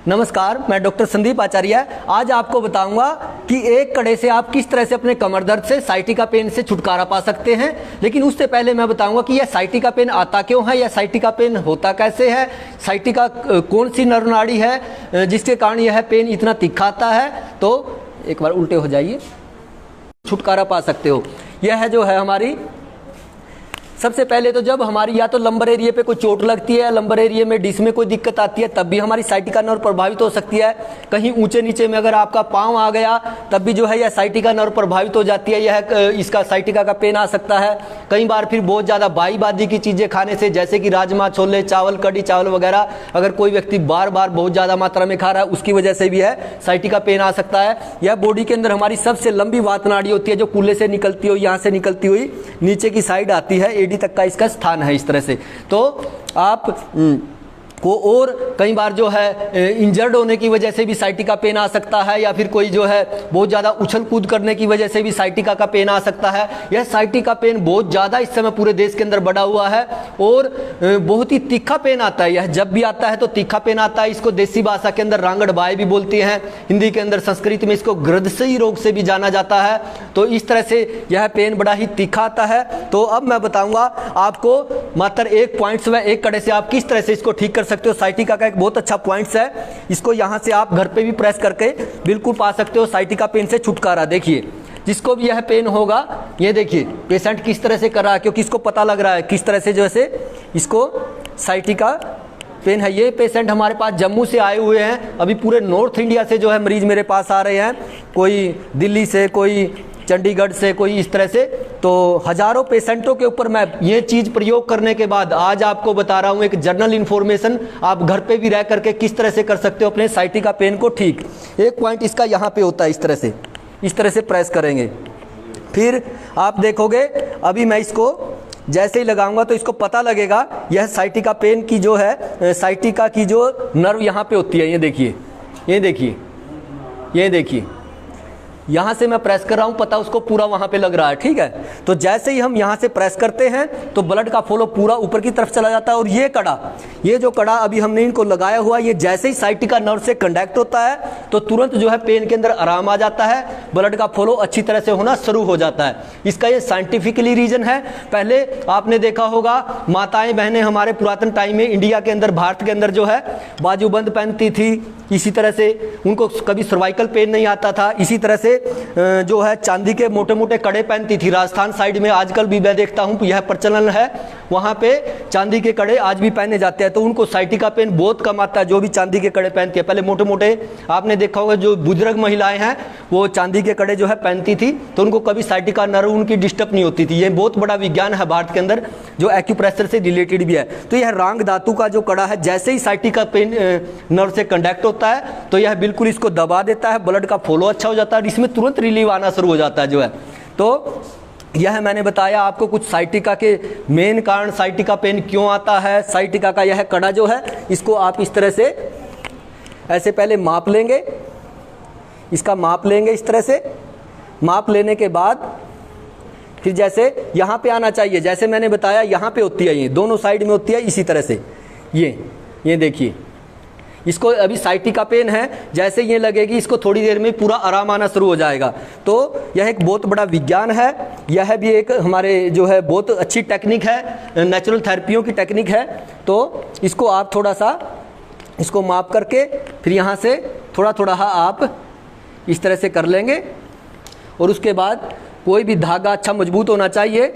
नमस्कार, मैं डॉक्टर संदीप आचार्य। आज आपको बताऊंगा कि एक कड़े से आप किस तरह से अपने कमर दर्द से साइटिका पेन से छुटकारा पा सकते हैं। लेकिन उससे पहले मैं बताऊंगा कि यह साइटिका पेन आता क्यों है, यह साइटिका पेन होता कैसे है, साइटिका कौन सी नर्व नाड़ी है जिसके कारण यह पेन इतना तीखा आता है। तो एक बार उल्टे हो जाइए, छुटकारा पा सकते हो। यह जो है हमारी, सबसे पहले तो जब हमारी या तो लंबर एरिया पे कोई चोट लगती है, लंबर एरिया में डिस्क में कोई दिक्कत आती है, तब भी हमारी साइटिका नर्व प्रभावित हो सकती है। कहीं ऊंचे नीचे में अगर आपका पांव आ गया तब भी जो है यह साइटिका नर्व प्रभावित हो जाती है, यह इसका साइटिका का पेन आ सकता है। कई बार फिर बहुत ज़्यादा बाई बादी की चीज़ें खाने से, जैसे कि राजमा, छोले, चावल, कड़ी चावल वगैरह, अगर कोई व्यक्ति बार बार बहुत ज़्यादा मात्रा में खा रहा है उसकी वजह से भी है साइटिका पेन आ सकता है। यह बॉडी के अंदर हमारी सबसे लंबी वात नाड़ी होती है जो कूल्हे से निकलती हुई, यहाँ से निकलती हुई नीचे की साइड आती है, एडी तक का इसका स्थान है इस तरह से। तो आप को और कई बार जो है इंजर्ड होने की वजह से भी साइटिका पेन आ सकता है, या फिर कोई जो है बहुत ज़्यादा उछल कूद करने की वजह से भी साइटिका का पेन आ सकता है। यह साइटिका पेन बहुत ज़्यादा इस समय पूरे देश के अंदर बढ़ा हुआ है और बहुत ही तीखा पेन आता है। यह जब भी आता है तो तीखा पेन आता है। इसको देसी भाषा के अंदर रांगड़ बाय भी बोलते हैं, हिंदी के अंदर संस्कृत में इसको ग्रदसई रोग से भी जाना जाता है। तो इस तरह से यह पेन बड़ा ही तीखा आता है। तो अब मैं बताऊँगा आपको मात्र एक पॉइंट्स व एक कड़े से आप किस तरह से इसको ठीक कर सकते हो। साइटिका का एक बहुत अच्छा पॉइंट्स है, इसको यहां से आप घर पे भी प्रेस करके बिल्कुल पा सकते हो साइटिका पेन से छुटकारा। देखिए, जिसको भी यह पेन होगा, ये देखिए पेशेंट किस तरह से कर रहा है, क्योंकि इसको पता लग रहा है किस तरह से जैसे इसको साइटिका पेन है। ये पेशेंट हमारे पास जम्मू से आए हुए हैं। अभी पूरे नॉर्थ इंडिया से जो है मरीज मेरे पास आ रहे हैं, कोई दिल्ली से, कोई चंडीगढ़ से, कोई इस तरह से। तो हजारों पेशेंटों के ऊपर मैं ये चीज़ प्रयोग करने के बाद आज आपको बता रहा हूँ एक जर्नल इन्फॉर्मेशन, आप घर पे भी रह करके किस तरह से कर सकते हो अपने साइटिका पेन को ठीक। एक पॉइंट इसका यहाँ पे होता है, इस तरह से प्रेस करेंगे। फिर आप देखोगे अभी मैं इसको जैसे ही लगाऊंगा तो इसको पता लगेगा यह साइटिका पेन की जो है, साइटिका की जो नर्व यहाँ पे होती है, ये देखिए, ये देखिए, ये देखिए, यहाँ से मैं प्रेस कर रहा हूँ, पता उसको पूरा वहाँ पे लग रहा है। ठीक है, तो जैसे ही हम यहाँ से प्रेस करते हैं तो ब्लड का फ्लो पूरा ऊपर की तरफ चला जाता है। और ये कड़ा, ये जो कड़ा अभी हमने इनको लगाया हुआ, ये जैसे ही साइटिका नर्व से कंडक्ट होता है तो तुरंत जो है पेन के अंदर आराम आ जाता है, ब्लड का फ्लो अच्छी तरह से होना शुरू हो जाता है। इसका ये साइंटिफिकली रीजन है। पहले आपने देखा होगा माताएं बहनें हमारे पुरातन टाइम में इंडिया के अंदर, भारत के अंदर जो है बाजूबंद पहनती थी, इसी तरह से उनको कभी सर्वाइकल पेन नहीं आता था। इसी तरह से जो है चांदी के मोटे मोटे कड़े पहनती थी। राजस्थान साइड में आजकल भी मैं देखता हूँ यह प्रचलन है, वहाँ पे चांदी के कड़े आज भी पहने जाते हैं। तो उनको साइटिका पेन बहुत कम आता है जो भी चांदी के कड़े पहनती है। पहले मोटे मोटे आपने देखा होगा जो बुजुर्ग महिलाएं हैं वो चांदी के कड़े जो है पहनती थी, तो उनको कभी साइटिका नर्व उनकी डिस्टर्ब नहीं होती थी। ये बहुत बड़ा विज्ञान है भारत के अंदर जो एक्यूप्रेशर से रिलेटेड भी है। तो यह रांग धातु का जो कड़ा है, जैसे ही साइटिका पेन नर्व से कंडक्ट होता है तो यह बिल्कुल इसको दबा देता है, ब्लड का फ्लो अच्छा हो जाता है, इसमें तुरंत रिलीव आना शुरू हो जाता है जो है। तो यह मैंने बताया आपको कुछ साइटिका के मेन कारण, साइटिका पेन क्यों आता है। साइटिका का यह कड़ा जो है, इसको आप इस तरह से ऐसे पहले माप लेंगे, इसका माप लेंगे इस तरह से। माप लेने के बाद फिर जैसे यहाँ पे आना चाहिए, जैसे मैंने बताया यहाँ पे होती है, ये दोनों साइड में होती है इसी तरह से। ये देखिए, इसको अभी साइटिका पेन है, जैसे ये लगेगी इसको थोड़ी देर में पूरा आराम आना शुरू हो जाएगा। तो यह एक बहुत बड़ा विज्ञान है। यह भी एक हमारे जो है बहुत अच्छी टेक्निक है, नेचुरल थेरेपियों की टेक्निक है। तो इसको आप थोड़ा सा इसको माप करके फिर यहाँ से थोड़ा थोड़ा आप इस तरह से कर लेंगे। और उसके बाद कोई भी धागा अच्छा मजबूत होना चाहिए,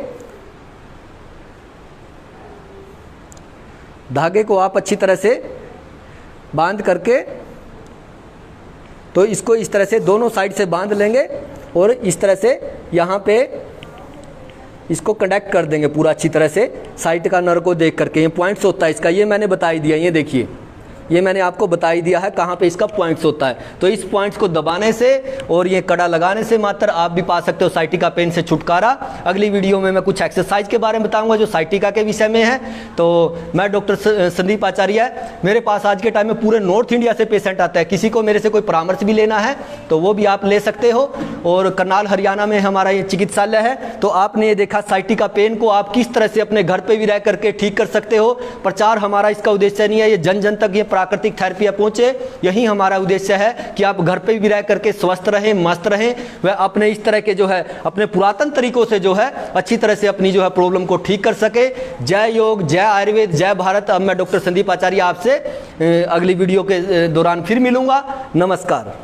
धागे को आप अच्छी तरह से बांध करके, तो इसको इस तरह से दोनों साइड से बांध लेंगे और इस तरह से यहाँ पे इसको कनेक्ट कर देंगे पूरा अच्छी तरह से साइट का नर को देख करके। ये पॉइंट्स होता है इसका, ये मैंने बता ही दिया, ये देखिए, ये मैंने आपको बता ही दिया है कहाँ पे इसका पॉइंट्स होता है। तो इस पॉइंट्स को दबाने से और ये कड़ा लगाने से मात्र आप भी पा सकते हो साइटिका पेन से छुटकारा। अगली वीडियो में मैं कुछ एक्सरसाइज के बारे में बताऊंगा जो साइटिका के विषय में है। तो मैं डॉक्टर संदीप आचार्य, मेरे पास आज के टाइम में पूरे नॉर्थ इंडिया से पेशेंट आता है। किसी को मेरे से कोई परामर्श भी लेना है तो वो भी आप ले सकते हो। और करनाल हरियाणा में हमारा ये चिकित्सालय है। तो आपने ये देखा साइटिका पेन को आप किस तरह से अपने घर पर भी रह करके ठीक कर सकते हो। प्रचार हमारा इसका उद्देश्य नहीं है, ये जन जन तक ये प्राकृतिक थेरेपी पहुंचे। यही हमारा उद्देश्य है कि आप घर पे भी रह करके स्वस्थ रहें, मस्त रहें, वह अपने इस तरह के जो है अपने पुरातन तरीकों से जो है अच्छी तरह से अपनी जो है प्रॉब्लम को ठीक कर सके। जय योग, जय आयुर्वेद, जय भारत। अब मैं डॉक्टर संदीप आचार्य आपसे अगली वीडियो के दौरान फिर मिलूंगा। नमस्कार।